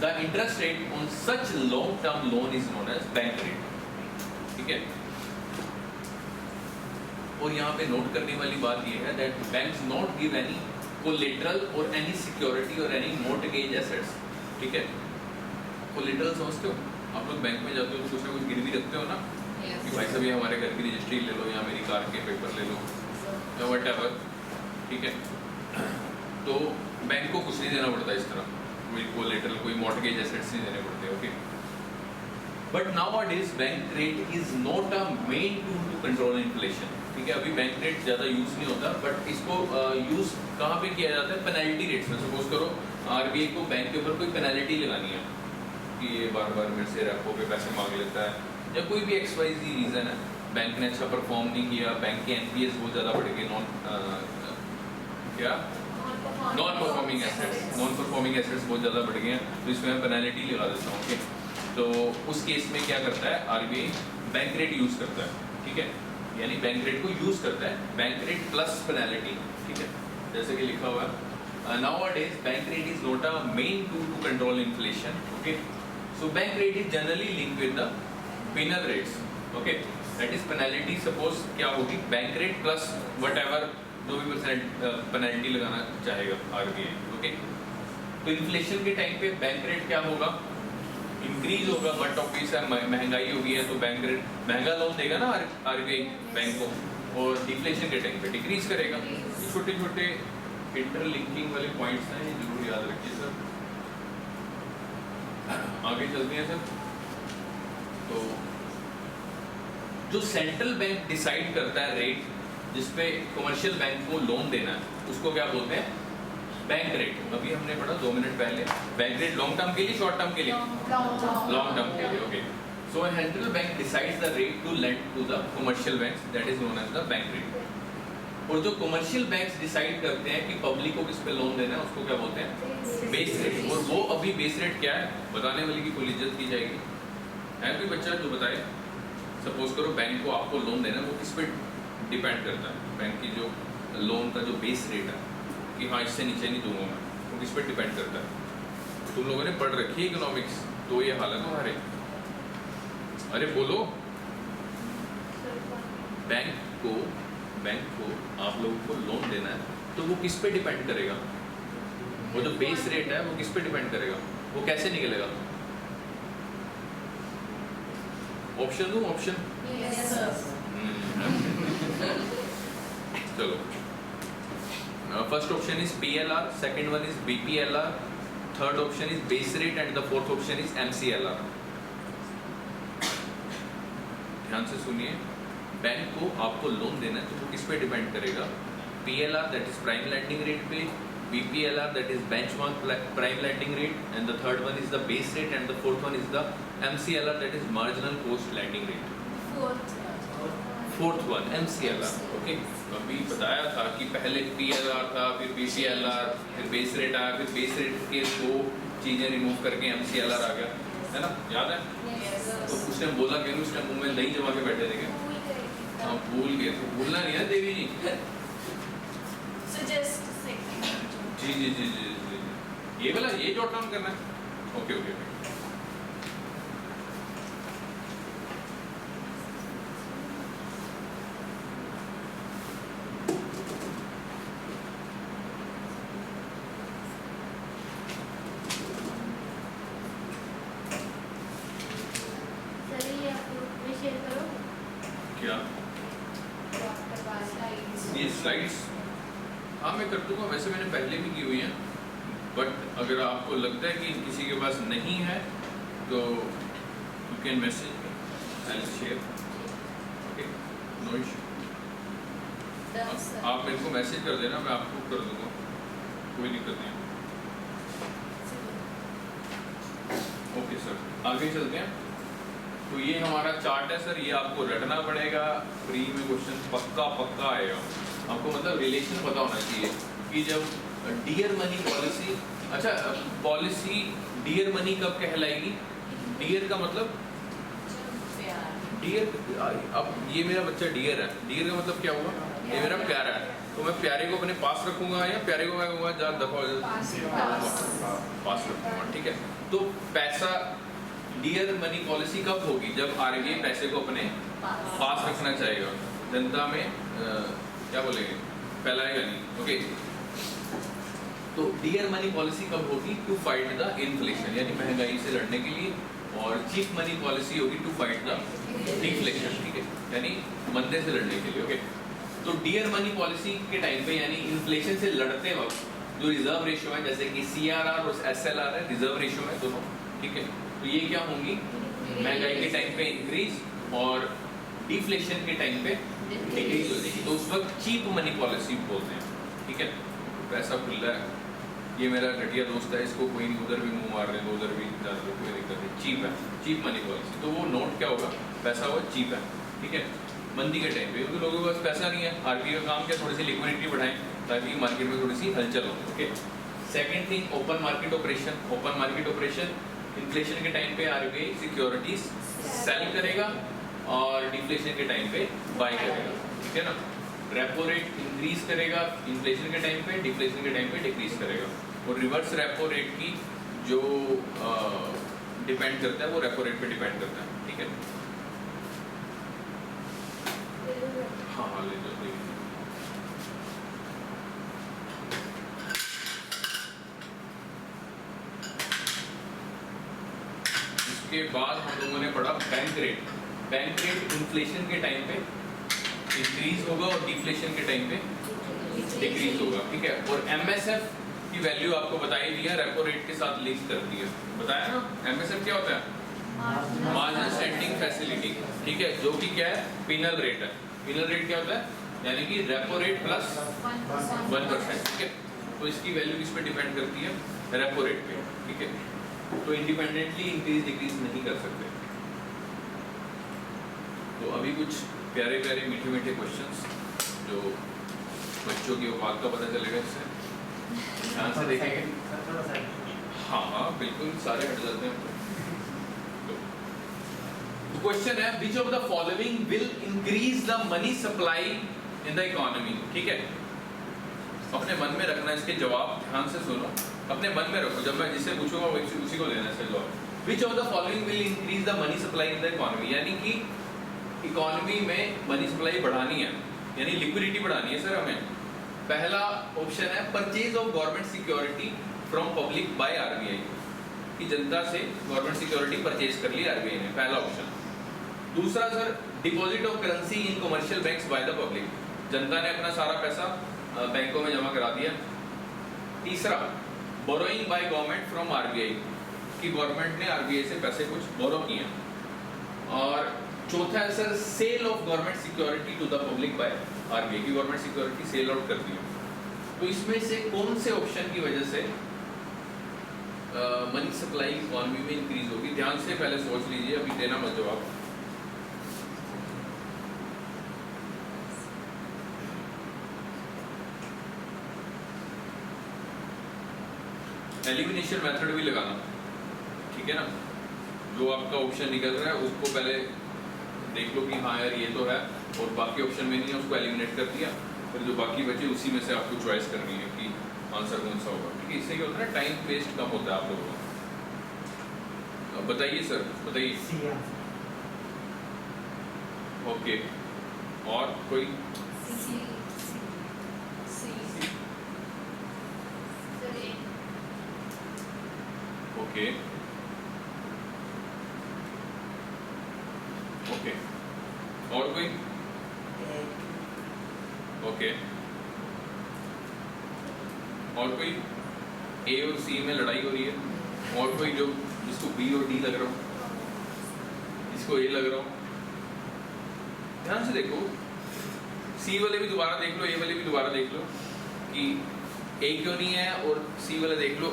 the interest rate on such long term loan is known as bank rate. ठीक है, और यहाँ पे नोट करने वाली बात ये है that banks not give any collateral और एनी सिक्योरिटी और एनी मॉर्टगेज एसेट्स। ठीक है, कोलेटरल समझते हो? आप लोग बैंक में जाते हो तो कुछ ना कुछ गिरवी रखते हो ना, कि भाई साहब ये हमारे घर की रजिस्ट्री ले लो या मेरी कार के पेपर ले लो या व्हाटएवर। ठीक है, तो बैंक को कुछ नहीं देना पड़ता इस तरह, कोई कोलेटरल, कोई मॉर्टगेज एसेट्स नहीं देने पड़ते। Okay, but nowadays bank rate is not a main tool to control inflation. ठीक है, अभी बैंक रेट ज़्यादा यूज़ नहीं होता, बट इसको यूज़ कहाँ पे किया जाता है? पेनल्टी रेट्स में। सपोज करो RBI को बैंक के ऊपर कोई पेनल्टी लगानी है कि ये बार बार मेरे से रेपो पे पैसे मांग लेता है, या कोई भी XYZ रीज़न है, बैंक ने अच्छा परफॉर्म नहीं किया, बैंक के NPS बहुत ज़्यादा बढ़ गए, नॉन परफॉर्मिंग एसेट्स बहुत ज़्यादा बढ़ गए हैं, तो इसमें मैं पेनल्टी लगा देता हूँ। ओके, तो उस केस में क्या करता है RBI? बैंक रेट यूज़ करता है। ठीक है, यानी बैंक रेट को यूज करता है, बैंक रेट प्लस पेनल्टी, ठीक है, जैसे कि लिखा हुआ है nowadays bank rate is not a main tool to control inflation, okay, so bank rate is generally linked with the penal rates, okay, that is penalty suppose क्या होगी bank rate plus whatever जो भी percent penalty लगाना चाहेगा RBI, okay, तो inflation के time पे bank rate क्या होगा, इंक्रीज होगा, बट ऑब्वियस है महंगाई होगी है तो बैंक रेट महंगा लोन देगा ना आरबीआई बैंक को, और डिफ्लेशन के टाइम पे डिक्रीज करेगा। छोटे छोटे इंटरलिंकिंग वाले पॉइंट्स हैं, ये जरूर याद रखिए सर। आगे चलते हैं सर। तो जो सेंट्रल बैंक डिसाइड करता है रेट जिसपे कमर्शियल बैंक को लोन देना है उसको क्या बोलते हैं, बैंक रेट। अभी हमने पढ़ा 2 मिनट पहले, बैंक रेट लॉन्ग टर्म के लिए शॉर्ट टर्म के लिए, लॉन्ग टर्म के लिए, okay. So central bank decides the rate to lend to the commercial banks, that is known as the bank rate. और जो कमर्शियल बैंक्स डिसाइड करते हैं कि पब्लिक को किस पे लोन देना है उसको क्या बोलते हैं, बेस रेट। और वो अभी बेस रेट क्या है बताने वाले की फुल इज्जत की जाएगी। है कोई बच्चा जो बताए, सपोज करो बैंक को आपको लोन देना है, वो किस पे डिपेंड करता है, बैंक की जो लोन का जो बेस रेट है कि हाँ इससे नीचे नहीं दूंगा मैं, वो किस पे डिपेंड करता है। तुम लोगों ने पढ़ रखी है इकोनॉमिक्स, तो ये हालत है तुम्हारे। अरे बोलो, बैंक को आप लोगों को लोन देना है तो वो किस पे डिपेंड करेगा, वो जो बेस रेट है वो किस पे डिपेंड करेगा, वो कैसे निकलेगा। ऑप्शन दूं, ऑप्शन चलो, first option is PLR, second one is BPLR, third option is base rate and the fourth option is MCLR। ध्यान से सुनिए, बैंक को आपको लोन देना है तो वो किस पे डिपेंड करेगा, PLR that is prime lending rate पे, BPLR that is benchmark prime lending rate, and the third one is the base rate, and the fourth one is the MCLR that is marginal cost lending rate. Fourth one MCLR, okay. अभी बताया था कि पहले PLR था, फिर BPLR, फिर base rate आया, फिर बेस रेट के 2 चीजें रिमूव करके MCLR आ गया, है ना, याद है। तो उसने बोला कि उसने मुंह में दही जमा के बैठे थे, हाँ भूल गए, तो भूलना नहीं है देवी जी। जी जी जी जी जी, ये वाला ये जॉट डाउन करना है, ओके ओके। क्या ये स्लाइड्स, हाँ मैं कर दूंगा, वैसे मैंने पहले भी की हुई है, बट अगर आपको लगता है कि किसी के पास नहीं है तो you can message, I will share, okay, no issue. आप मेरे को मैसेज कर देना, मैं आपको कर दूंगा, कोई दिक्कत नहीं। ओके सर, आगे चलते हैं। तो ये हमारा चार्ट है सर, ये आपको रटना पड़ेगा, फ्री में क्वेश्चन पक्का आएगा। आपको मतलब रिलेशन पता होना चाहिए कि जब डियर मनी पॉलिसी, अच्छा पॉलिसी डियर मनी कब कहलाएगी, डियर का मतलब डियर, अब ये मेरा बच्चा डियर है, डियर का मतलब क्या हुआ, ये मेरा प्यारा है, तो मैं प्यारे को अपने पास रखूंगा या प्यारे को मैं कहूँगा जा दफा पास रखूंगा, ठीक है। तो पैसा डियर मनी पॉलिसी कब होगी, जब आरबीआई पैसे को अपने पास रखना चाहेगा, जनता में क्या बोलेंगे, फैलाएगा नहीं, ओके। तो डियर मनी पॉलिसी कब होगी, टू फाइट द इन्फ्लेशन, यानी महंगाई से लड़ने के लिए, और चीप मनी पॉलिसी होगी टू फाइट द डिफ्लेशन, ठीक है, यानी मंदे से लड़ने के लिए, ओके। तो डियर मनी पॉलिसी के टाइम पे यानी इन्फ्लेशन से लड़ते वक्त जो रिजर्व रेशियो है, जैसे कि CRR और SLR है, रिजर्व रेशियो है दोनों, ठीक है। तो ये क्या होंगी, महंगाई के टाइम पे इंक्रीज और डिफ्लेशन के टाइम पे डिक्रीज हो जाएगी, तो उस वक्त चीप मनी पॉलिसी बोलते हैं, ठीक है। पैसा खुल रहा है, ये मेरा घटिया दोस्त है, इसको कोई नहीं, उधर भी मुंह मार रहे, उधर भी जा रहे, कोई दिक्कत नहीं, चीप है, चीप मनी पॉलिसी। तो वो नोट क्या होगा, पैसा वो चीप है, ठीक है, मंदी के टाइम पे, क्योंकि लोगों के पास पैसा नहीं है। आरबीआई का काम क्या, थोड़ी सी लिक्विडिटी बढ़ाएं ताकि मार्केट में थोड़ी सी हलचल हो, okay. Second thing, open market operation. Open market operation, inflation के टाइम पे आरबीआई सिक्योरिटीज सेल करेगा और डिफ्लेशन के टाइम पे बाय करेगा, ठीक है ना। रेपो रेट इंक्रीज करेगा इन्फ्लेशन के टाइम पे, डिफ्लेशन के टाइम पे डिक्रीज करेगा। और रिवर्स रेपो रेट की जो डिपेंड करता है वो रेपो रेट पे डिपेंड करता है, ठीक है। हाँ हाँ ले लो। इसके बाद हम लोगों ने पढ़ा bank rate. Bank rate inflation के टाइम पे इंक्रीज होगा और डिफ्लेशन के टाइम पे डिक्रीज होगा, ठीक है। और एमएसएफ की वैल्यू आपको बताई दी है, रेपो रेट के साथ लिंक करती है, बताया ना। एमएसएफ क्या होता है? मार्जिनल स्टैंडिंग फैसिलिटी, ठीक है, जो कि क्या है? पिनल रेट है। पिनल रेट क्या होता है? यानी कि रेपो रेट प्लस 1%, ठीक है। तो इसकी वैल्यू किस पे डिपेंड करती है? रेपो रेट पे, ठीक है। तो इंडिपेंडेंटली इंक्रीज डिक्रीज नहीं कर सकते। तो अभी कुछ प्यारे प्यारे मीठे मीठे क्वेश्चंस जो बच्चों की औकात का पता चलेगा इससे, ध्यान से देखेंगे। हाँ हाँ बिल्कुल, सारे हट जाते हैं। तो क्वेश्चन है which of the following will increase the money supply in the economy, ठीक है। अपने मन में रखना इसके जवाब, ध्यान से सुनो, अपने मन में रखो। जब मैं जिससे पूछूंगा उसी को देना इसका जवाब। Which of the following will increase the money supply in the economy, यानी कि इकोनॉमी में मनी सप्लाई बढ़ानी है, यानी लिक्विडिटी बढ़ानी है सर हमें। पहला ऑप्शन है purchase of government security from public by RBI, कि जनता से गवर्नमेंट सिक्योरिटी परचेज कर ली आरबीआई ने, पहला ऑप्शन। दूसरा sir deposit of currency in commercial banks by the public, जनता ने अपना सारा पैसा बैंकों में जमा करा दिया। तीसरा borrowing by government from RBI, कि गवर्नमेंट ने आरबीआई से पैसे कुछ बोरो किए। और चौथा है sir sale of government security to the public by RBI, की गवर्नमेंट सिक्योरिटी सेल आउट कर दी। तो इसमें से कौन से ऑप्शन की वजह से मनी सप्लाई इकोनॉमी में इंक्रीज होगी? ध्यान से पहले सोच लीजिए, अभी देना मत जवाब। एलिमिनेशन मेथड भी लगाना, ठीक है ना। जो आपका ऑप्शन निकल रहा है उसको पहले देख लो कि हाँ यार ये तो है, और बाकी ऑप्शन में नहीं है उसको एलिमिनेट कर दिया, फिर जो बाकी बचे उसी में से आपको चॉइस करनी है कि आंसर कौन सा होगा, ठीक है। इससे क्या होता है, टाइम वेस्ट कम होता है आप लोगों का। बताइए सर, बताइए। ओके, और कोई? ओके ओके, और कोई? ओके, और कोई? ए और सी में लड़ाई हो रही है, और कोई जो जिसको बी और डी लग रहा हो, जिसको ए लग रहा हो? ध्यान से देखो, सी वाले भी दोबारा देख लो, ए वाले भी दोबारा देख लो कि ए क्यों नहीं है, और सी वाले देख लो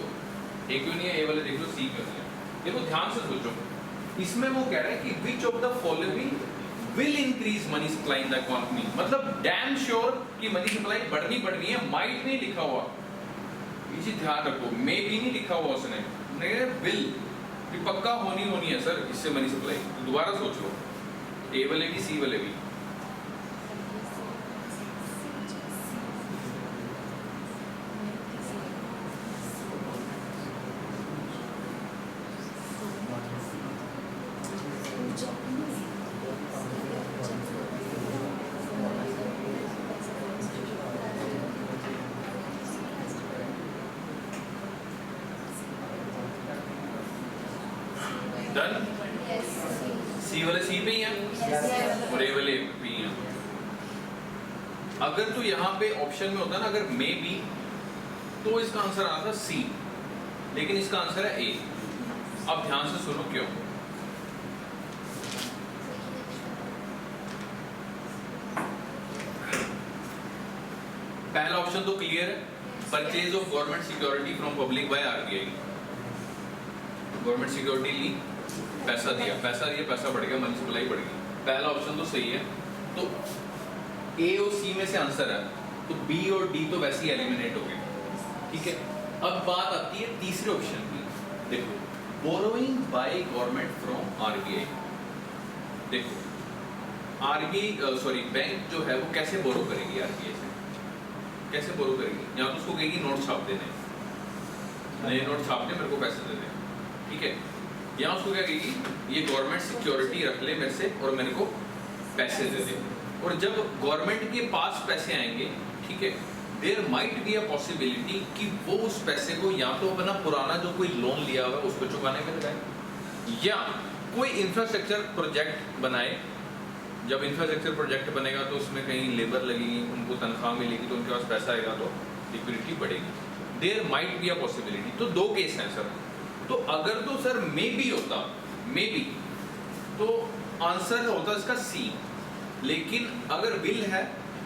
ए क्यों नहीं है, ए वाले देख लो सी क्यों नहीं है। देखो ध्यान से सोचो, इसमें वो कह रहा है कि which of the following will increase money supply in the economy, मतलब डैम श्योर कि मनी सप्लाई बढ़नी है। माइट नहीं लिखा हुआ, ये चीज ध्यान रखो, मे भी नहीं लिखा हुआ उसने, विल, कि पक्का होनी है सर इससे मनी सप्लाई। तो दोबारा सोच लो, ए वाले भी सी वाले भी। डन? सी वाले सी पे ही हैं और ए वाले पे ही हैं। अगर तो यहाँ पे ऑप्शन में होता ना अगर मे बी, तो इसका आंसर आता सी, लेकिन इसका आंसर है ए। अब ध्यान से सुनो क्यों। पहला ऑप्शन तो क्लियर है, purchase of government security from public by RBI. Government security ली, पैसा दिया, पैसा बढ़ गया, मनी सप्लाई बढ़ गई। पहला ऑप्शन तो सही है, तो ए और सी में से आंसर है, तो बी और डी तो वैसे ही एलिमिनेट हो गए, ठीक है। अब बात आती है तीसरे ऑप्शन की। देखो, borrowing by government from RBI. देखो बैंक जो है वो कैसे बोरो करेगी आरबीआई से, कैसे बोरो करेगी? या तो उसको कहेगी नोट छाप देने, नए नोट छाप दे, मेरे को पैसे दे दे, ठीक है। या उसको क्या कहेगी, ये गवर्नमेंट सिक्योरिटी रख ले मेरे से और मेरे को पैसे दे दे। और जब गवर्नमेंट के पास पैसे आएंगे, ठीक है, there might be a possibility कि वो उस पैसे को या तो अपना पुराना जो कोई लोन लिया हुआ है उसको चुकाने में लगाए, या कोई इंफ्रास्ट्रक्चर प्रोजेक्ट बनाए। जब इंफ्रास्ट्रक्चर प्रोजेक्ट बनेगा तो उसमें कहीं लेबर लगेगी, उनको तनख्वाह मिलेगी, तो उनके पास पैसा आएगा तो लिक्विडिटी बढ़ेगी। There might be a possibility. तो दो केस हैं सर। तो अगर तो सर मे बी होता, मे बी, तो आंसर होता इसका सी। लेकिन अगर विल है,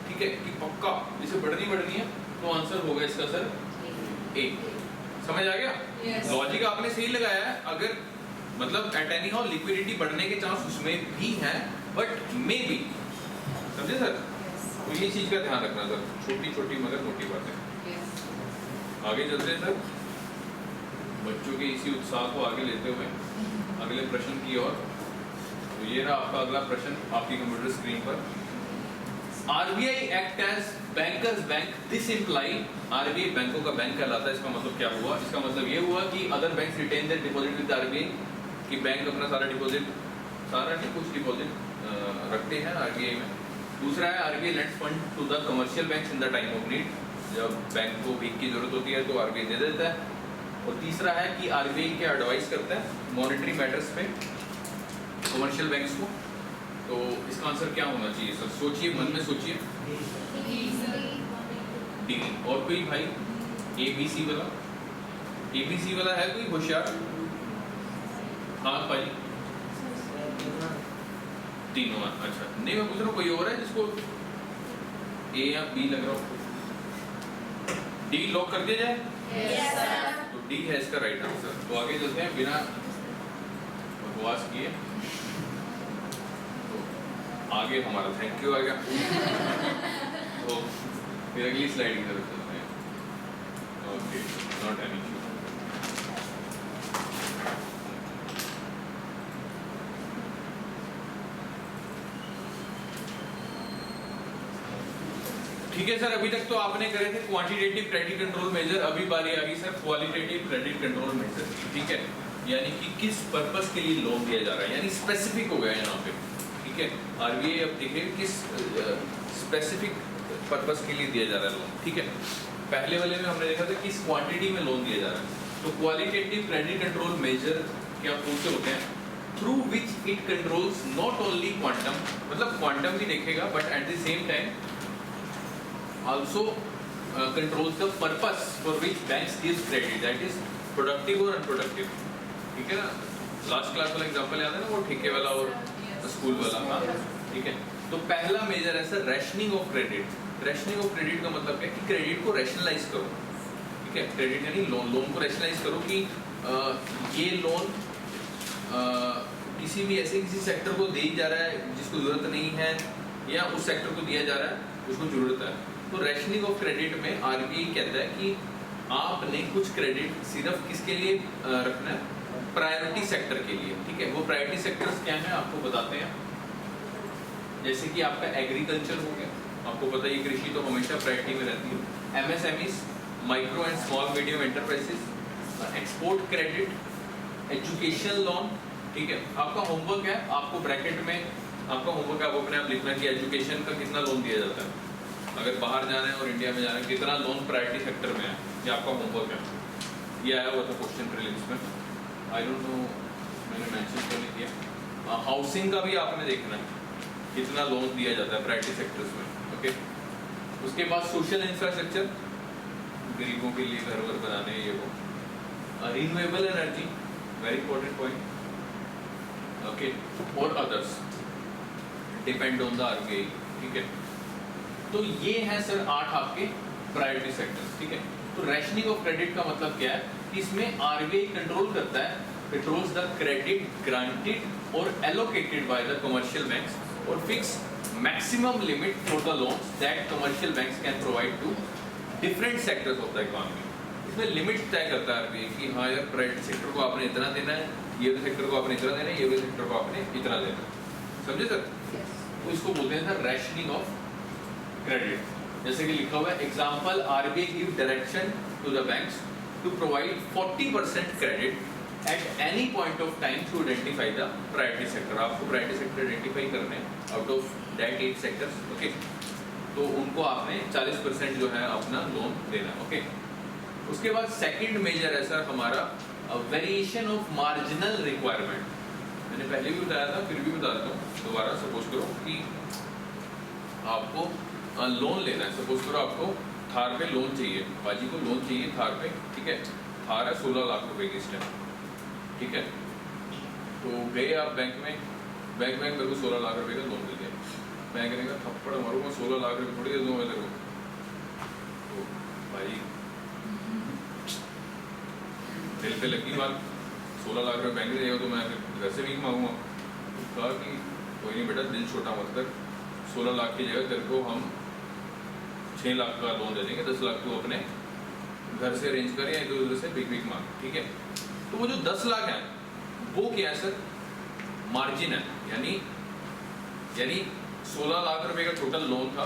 ठीक है, कि पक्का इसे बढ़नी है, तो आंसर होगा इसका सर ए। समझ आ गया? लॉजिक आपने सही लगाया है। अगर मतलब एट एनी हाउ लिक्विडिटी बढ़ने के चांस उसमें भी है, बट मे बी, समझे सर? तो ये चीज का ध्यान रखना सर, छोटी छोटी मगर मोटी बातें। आगे चलते हैं सर, बच्चों के इसी उत्साह को आगे लेते हुए अगले प्रश्न की ओर। तो ये रहा आपका अगला प्रश्न आपकी कंप्यूटर स्क्रीन पर। RBI act as bankers bank, this imply, RBI बैंकों का बैंक कहलाता है। इसका मतलब क्या हुआ? इसका मतलब ये हुआ कि other bank retain their deposit with RBI, कि बैंक अपना सारा डिपॉजिट, सारा नहीं कुछ डिपॉजिट रखते हैं आरबीआई में। दूसरा है RBI lends fund to the commercial banks in the time of need, जब बैंक को भीख की जरूरत होती है तो आरबीआई दे देता है। और तीसरा है कि आरबीआई के एडवाइस करता है मॉनेटरी मैटर्स पे कमर्शियल बैंक्स को। तो इसका आंसर क्या होना चाहिए सर? सोचिए, मन में सोचिए। डी। और कोई भाई एबीसी वाला? एबीसी वाला है कोई होशियार? हाँ भाई, तीनों। अच्छा, नहीं मैं पूछ रहा हूँ कोई और है जिसको ए या बी लग रहा हो? डी लॉक कर दिया जाए? Yes, sir. तो डी है इसका राइट आंसर। तो आगे चलते हैं बिना बकवास किए। तो आगे हमारा थैंक यू आ गया। तो फिर अगली स्लाइड की तरफ चलते हैं। Okay, not any issue. ठीक है सर, अभी तक तो आपने करे थे क्वांटिटेटिव क्रेडिट कंट्रोल मेजर, अभी बारी आ गई sir qualitative credit control measure की। ठीक है, यानी कि किस पर्पस के लिए लोन दिया जा रहा है, यानी स्पेसिफिक हो गया यहाँ पे। ठीक है, आरबीआई अब देखिए किस स्पेसिफिक पर्पस के लिए दिया जा रहा है लोन। ठीक है, पहले वाले में हमने देखा था किस क्वांटिटी में लोन दिया जा रहा है। तो क्वालिटेटिव क्रेडिट कंट्रोल मेजर क्या कौन से होते हैं? Through which it controls not only quantum, मतलब क्वांटम भी देखेगा but at the same time also controls the purpose for which banks gives credit, that is productive or unproductive। ठीक है ना, लास्ट क्लास वाला एग्जांपल याद है ना, वो ठेके वाला और स्कूल वाला। हाँ ठीक है, तो पहला मेजर है sir rationing of credit. Rationing of credit का मतलब है कि क्रेडिट को रैशनलाइज करो। ठीक है, क्रेडिट यानी लोन को रैशनलाइज करो कि ये लोन किसी भी ऐसे किसी सेक्टर को दिया जा रहा है जिसको जरूरत नहीं है, या उस सेक्टर को दिया जा रहा है उसको जरूरत है। तो रैशनिंग ऑफ क्रेडिट में आरबीआई कहता है कि आपने कुछ क्रेडिट सिर्फ किसके लिए रखना है? प्रायोरिटी सेक्टर के लिए। ठीक है, वो प्रायोरिटी सेक्टर्स क्या हैं आपको बताते हैं। जैसे कि आपका एग्रीकल्चर हो गया, आपको पता है कृषि तो हमेशा प्रायोरिटी में रहती है। MSMEs, micro and small medium enterprises, export credit, education loan. ठीक है, आपका होमवर्क है, आपको ब्रैकेट में आपका होमवर्क है, आप अपने आप लिखना कि एजुकेशन का कितना लोन दिया जाता है, अगर बाहर जाना है और इंडिया में जाना है कितना लोन प्रायोरिटी सेक्टर में है, ये आपका होमवर्क है। ये आया हुआ था क्वेश्चन प्रीलिम्स में, आई डोंट नो मैंने मेंशन तो नहीं किया। हाउसिंग का भी आपने देखना है कितना लोन दिया जाता है प्रायोरिटी सेक्टर्स में। ओके, उसके बाद सोशल इंफ्रास्ट्रक्चर, गरीबों के लिए घर वर बनाने, ये वो। Renewable energy, very important point. Okay, और others depend on the RBI. ठीक है, तो ये है सर 8 आपके प्रायोरिटी सेक्टर्स। ठीक है, तो रैशनिंग ऑफ क्रेडिट का मतलब क्या है कि इसमें आरबीआई कंट्रोल करता है, कंट्रोल्स द क्रेडिट ग्रांटेड और allocated by the commercial banks और fix maximum limit for the loans that commercial banks can provide to different sectors of the economy. इसमें लिमिट तय करता है आरबीआई कि हाँ यार प्रायोरिटी सेक्टर को आपने इतना देना है, ये वाले सेक्टर को आपने इतना देना है, ये वाले सेक्टर को आपने इतना देना है। समझे सर? तो इसको बोलते हैं सर रैशनिंग ऑफ क्रेडिट। जैसे कि लिखा हुआ है example RBI give direction to the banks to provide 40% credit at any point of time to identify the priority sector. आपको प्रायोरिटी सेक्टर आइडेंटिफाई करने हैं out of that 8 sectors, okay. तो उनको आपने 40% जो है अपना लोन देना है, ओके। उसके बाद सेकंड मेजर है सर हमारा वेरिएशन ऑफ मार्जिनल रिक्वायरमेंट। मैंने पहले भी बताया था, फिर भी बताता हूँ दोबारा। सपोज करो कि आपको लोन लेना है, सपोज करो आपको थार पे लोन चाहिए, बाजी को लोन चाहिए थार पे, ठीक है। थार है 16 लाख रुपए की इस टाइम, ठीक है। तो गए आप बैंक में, बैंक मेरे को 16 लाख रुपए का लोन मिल गया। बैंक ने कहा थप्पड़ मारूंगा, 16 लाख रुपए थोड़ी दे दूंगा मैं तेरे को। तो भाई दिल पे लगी बात, 16 लाख रुपए बैंक ने देगा तो मैं फिर घर से भी मांगूंगा। तो कहा कि कोई नहीं बेटा, दिल छोटा मत कर, 16 लाख की जगह तेरे को हम 6 लाख का लोन दे देंगे, 10 लाख तू अपने घर से अरेंज कर या इधर उधर से बिग मांग, ठीक है। तो वो जो 10 लाख है वो क्या है सर, मार्जिन है। यानी 16 लाख रुपए का टोटल लोन था,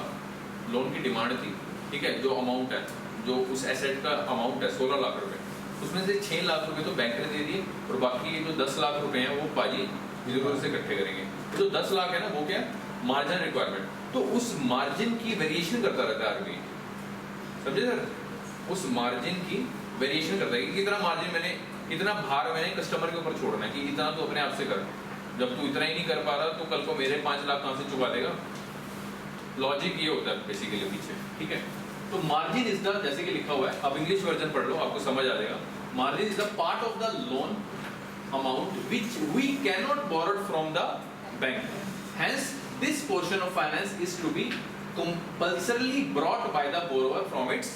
लोन की डिमांड थी, ठीक है। जो अमाउंट है, जो उस एसेट का अमाउंट है 16 लाख रुपए, उसमें से 6 लाख रुपए तो बैंक ने दे दिए और बाकी जो 10 लाख रुपए हैं वो पाजी इधर उधर से इकट्ठे करेंगे। तो जो 10 लाख है ना वो क्या है, मार्जिन रिक्वायरमेंट। तो उस मार्जिन की वेरिएशन करता रहता है आरबीआई, समझे सर। उस मार्जिन की वेरिएशन करता है कि कितना मार्जिन मैंने, कितना भार मैंने कस्टमर के ऊपर छोड़ना है, कि इतना तो अपने आप से कर। जब तू इतना ही नहीं कर पा रहा तो कल को मेरे 5 लाख कहाँ से चुका देगा। लॉजिक ये होता है बेसिकली पीछे, ठीक है। तो मार्जिन इज द, जैसे कि लिखा हुआ है, अब इंग्लिश वर्जन पढ़ लो आपको समझ आ जाएगा। Margin is the part of the loan amount which we cannot borrowed from the bank, hence this portion of finance is to be compulsorily brought by the borrower from its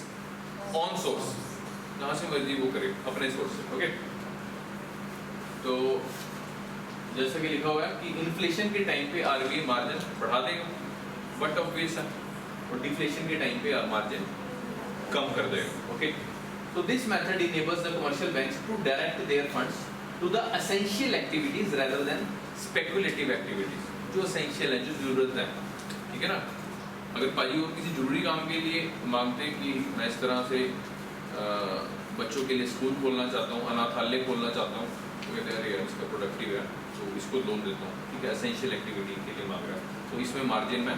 own source, जहाँ से मर्जी वो करे अपने source से, okay. तो जैसा कि लिखा हुआ है कि इन्फ्लेशन के टाइम पे आरबीआई मार्जिन बढ़ा देगा, बट ऑब्वियस है, और डिफ्लेशन के टाइम पे मार्जिन कम कर देगा, ओके। तो this method enables the commercial banks to direct their funds to the essential activities rather than speculative activities। जो एसेंशियल है, जो जरूरत है, ठीक है ना। अगर पाजी और किसी जरूरी काम के लिए मांगते कि मैं इस तरह से बच्चों के लिए स्कूल खोलना चाहता हूँ, अनाथालय खोलना चाहता हूँ, तो कहते हैं यार इसका प्रोडक्टिव है तो इसको लोन देता हूँ, ठीक है। एसेंशियल एक्टिविटी के लिए मांग रहा है तो इसमें मार्जिन में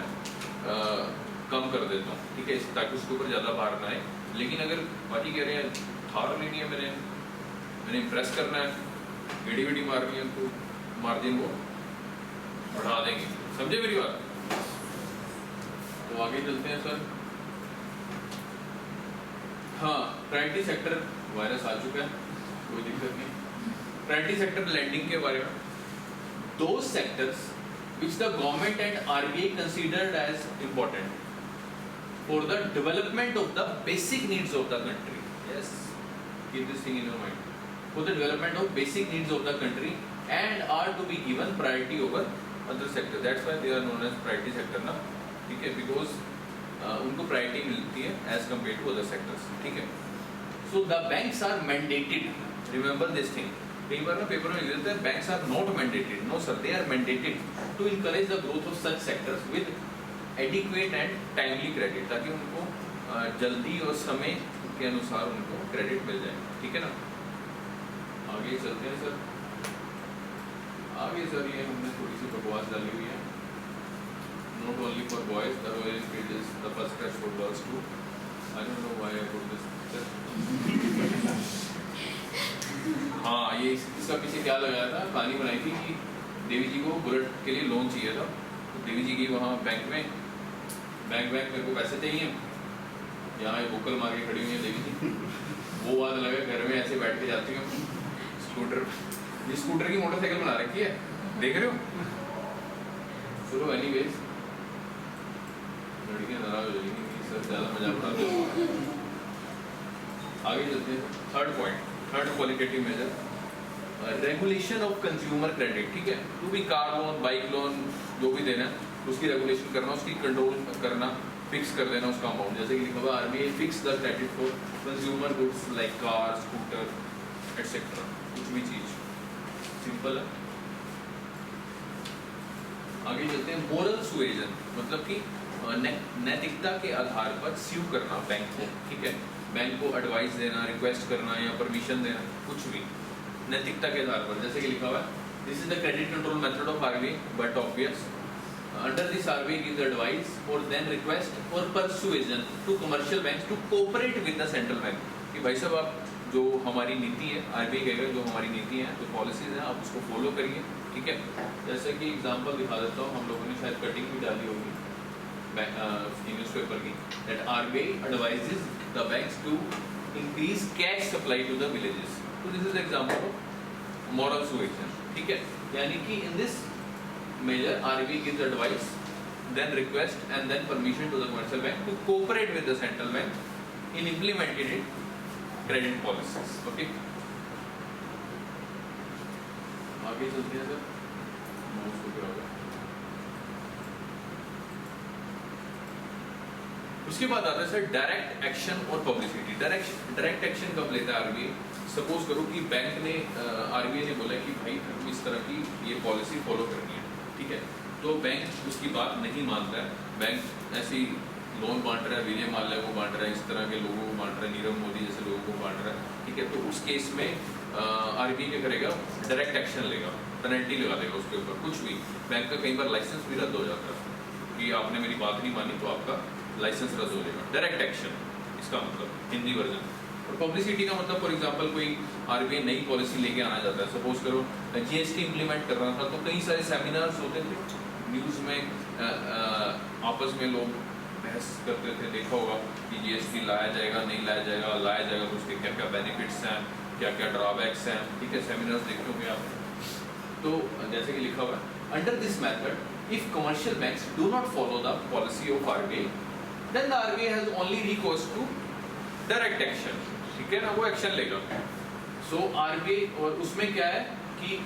कम कर देता हूँ, ठीक है, ताकि उसके ऊपर ज़्यादा भार ना आए। लेकिन अगर पाजी कह रहे हैं थार लेनी है, मैंने इम्प्रेस करना है, गेड़ी वेड़ी मारनी है, तो मार्जिन वो बढ़ा देंगे, समझे मेरी बात। तो आगे चलते हैं सर। हाँ, प्रायोरिटी सेक्टर वायरस आ चुका है, कोई दिक्कत नहीं। प्रायोरिटी सेक्टर लैंडिंग के बारे में, दो sectors which the government and RBI considered as important for the development of the basic needs of the country. Yes, keep this thing in your mind. For the development of basic needs of the country and are to be given priority over other sector. That's why they are known as priority sector ना, ठीक है, because उनको priority मिलती है as compared to other sectors, ठीक है। So the banks are mandated. Remember this thing. कई बार ना पेपर में लिख देते हैं banks are not mandated. No sir, they are mandated to encourage the growth of such sectors with adequate and timely credit, ताकि उनको जल्दी और समय के अनुसार उनको क्रेडिट मिल जाए, ठीक है ना। आगे चलते हैं सर। आगे सर ये हमने थोड़ी सी बकवास डाली हुई है। Not only for boys, the Royal Enfield is the first crash for girls too. I don't know why I put this picture. हाँ, ये इसका पीछे क्या लगाया था, कहानी बनाई थी कि देवी जी को बुलेट के लिए लोन चाहिए था। तो देवी जी गई वहाँ बैंक में, बैंक मेरे को पैसे चाहिए, यहाँ ये बुक्कल मार के खड़ी हुई है देवी जी। वो बात लगा घर में ऐसे बैठ के जाती हूँ, स्कूटर की मोटरसाइकिल बना रखी है, देख रहे हो। चलो एनीवेज, लड़कियां नाराज हो जाएंगी सर ज़्यादा मजा उड़ाते हो। आगे चलते हैं। Third point, third qualitative measure, regulation of consumer credit, ठीक है। टू भी कार लोन, बाइक लोन जो भी देना है उसकी रेगुलेशन करना, उसकी कंट्रोल करना, फिक्स कर देना उसका अमाउंट। जैसे कि लिखा हुआ RBI fix the credit for consumer goods like car, scooter etcetera, कुछ भी चीज़, सिंपल है। आगे चलते हैं। मोरल सुएजन मतलब कि नैतिकता के आधार पर स्यू करना बैंक को, ठीक है, बैंक को एडवाइस देना, रिक्वेस्ट करना या परमिशन देना, कुछ भी नैतिकता के आधार पर। जैसे कि लिखा हुआ है, this is the credit control method of RBI but obvious under this RBI gives advice और देन रिक्वेस्ट और persuasion to commercial banks to cooperate with the central bank, कि भाई साहब आप जो हमारी नीति है, आरबीआई कहेगा जो हमारी नीति है, जो पॉलिसीज हैं, आप उसको फॉलो करिए, ठीक है। जैसे कि एग्जांपल दिखा देता हूँ, हम लोगों ने शायद कटिंग भी डाली होगी न्यूज़पेपर की, that RBI advises the banks to increase cash supply to the villages. तो this is example of moral suasion, ठीक है। यानी कि in this measure RBI gives advice, then request and then permission to the commercial bank to cooperate with the central bank in implementing it credit policies, okay। आगे चलते हैं sir, notes को क्या होगा। उसके बाद आता है सर डायरेक्ट एक्शन और पब्लिसिटी। डायरेक्ट एक्शन कब लेता है आरबीआई? सपोज करो कि बैंक ने आरबीआई ने बोला कि भाई इस तरह की ये पॉलिसी फॉलो करनी है, ठीक है, तो बैंक उसकी बात नहीं मानता है, बैंक ऐसी लोन बांट रहा है, विजय माल्या को बांट रहा है, इस तरह के लोगों को बांट रहा है, नीरव मोदी जैसे लोगों को बांट रहा है, ठीक है, तो उस केस में आरबीआई क्या करेगा? डायरेक्ट एक्शन लेगा, पेनल्टी लगा देगा उसके ऊपर, कुछ भी। बैंक का कई बार लाइसेंस भी रद्द हो जाता है कि आपने मेरी बात नहीं मानी तो आपका लाइसेंस रद्द हो जाएगा। डायरेक्ट एक्शन इसका मतलब हिंदी वर्जन। और पब्लिसिटी का मतलब फॉर एग्जांपल कोई आरबीआई नई पॉलिसी लेके आना चाहता है, सपोज करो जीएसटी इंप्लीमेंट कर रहा था, तो कई सारे सेमिनार्स होते थे न्यूज़ में, आपस में लोग बहस करते थे, देखा होगा कि जीएसटी लाया जाएगा नहीं लाया जाएगा तो उसके क्या क्या बेनिफिट्स हैं, क्या क्या ड्रॉबैक्स हैं, ठीक है, सेमिनार्स देखे होंगे आप। तो जैसे कि लिखा हुआ है, under this method if commercial banks do not follow the policy of RBI then the RBI has only recourse to direct action, ठीक है ना, वो एक्शन लेगा। सो आरबीआई, और उसमें क्या है कि